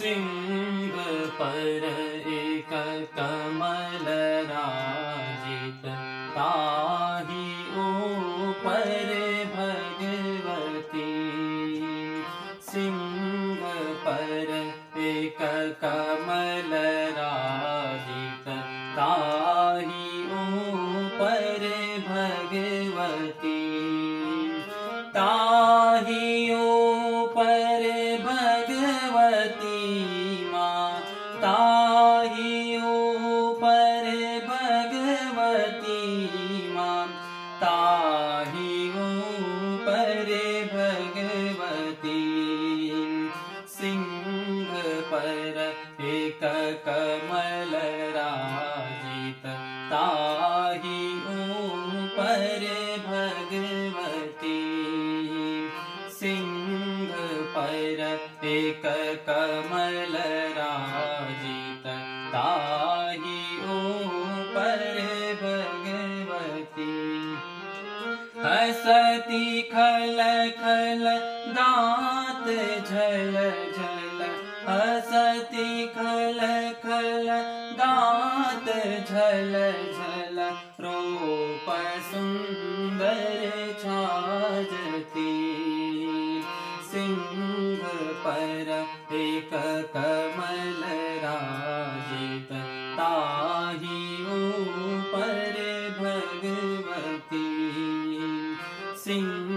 सिंह पर एक कमल राजित, ताहि ऊपर भगवती। सिंह पर एक कमल राजित, ताहि ऊपर भगवती। ताहि ऊपर भगवती माँ, ताहि ऊपर भगवती माँ, ताहि ऊपर भगवती। सिंह पर एक कमल राजित, ताहि ऊपर भगवती। सिंह पर एक कमल राजित, ताहि ऊपर भगवती। हसती खल खल दाँत झल झल, हसती खल खल दाँत झल झल, रूप सुंदर छाजती। सिंह पर एक कमल राजित, ताहि ऊपर भगवती। सिंह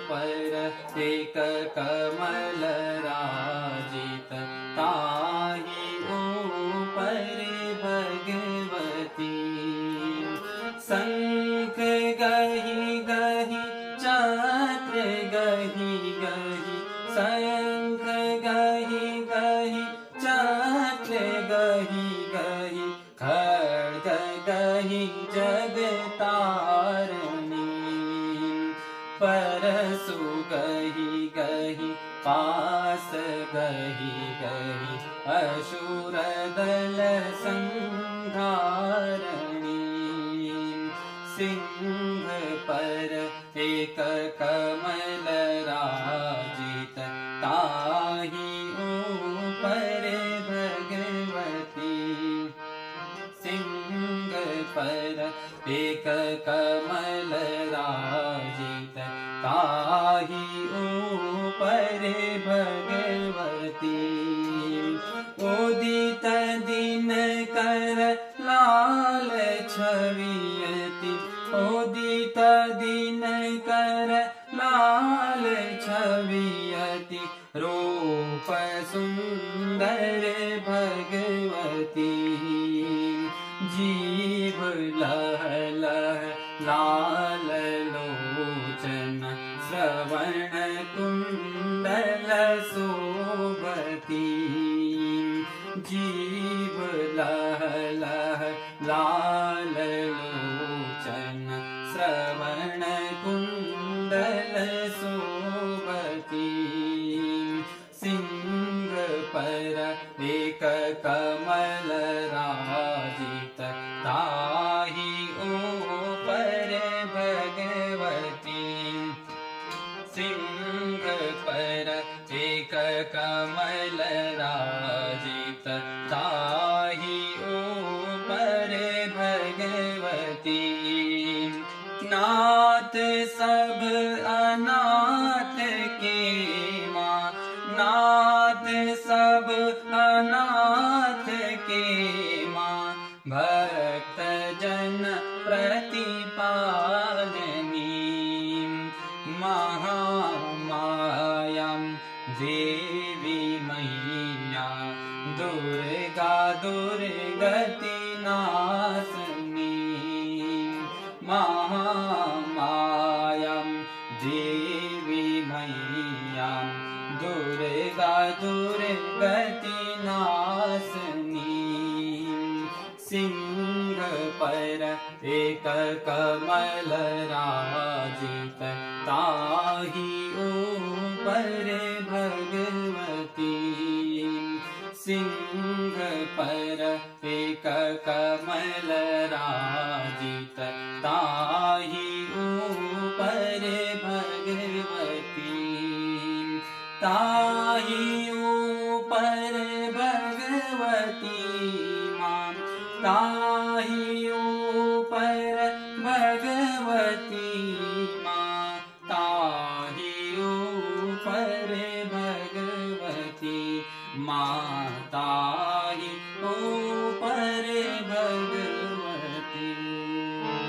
पर एक कमल राजित, ताहि ऊपर भगवती। शंख गहि गहि चक्र गहि गहि, शंख गहि गहि चक्र गहि गहि, खड्ग गहि जगतारिणी। परशु गहि गहि पास गहि गहि, असुर दल संहारिणी। सिंह पर एक कमल राजित, ताहि ऊपर भगवती। सिंह पर एक कमल राजित, ताहि ऊपर भगवती। उदित दिनकर लाल छवियति, उदित दिनकर लाल छवियति, रूप सुंदर भगवती। जीव लह लह लाल लोचन, श्रवण कुंडल शोभती। जीव लह लह लाल लोचन, श्रवण कुंडल शोभती। सिंह पर एक कमल राजित, ताहि ऊपर भगवती। सिंह पर एक कमल राजित, ताहि ऊपर भगवती। नाथ सब अनाथ के माँ, नाथ सब अनाथ के माँ, भक्त जन प्रतिपालनी। महामायां देवी मैया, दुर्गा दुर्गति नाशनी। महामायां देवी मैया, दुर्गा दुर्गति नाशनी। सिंह पर एक कमल राजित, ताहि ऊपर भगवती। सिंह पर एक कमल राजित, ताहि ऊपर भगवती। ताहि ऊपर ताहि ऊपर भगवती माँ, ताहि ऊपर भगवती माता।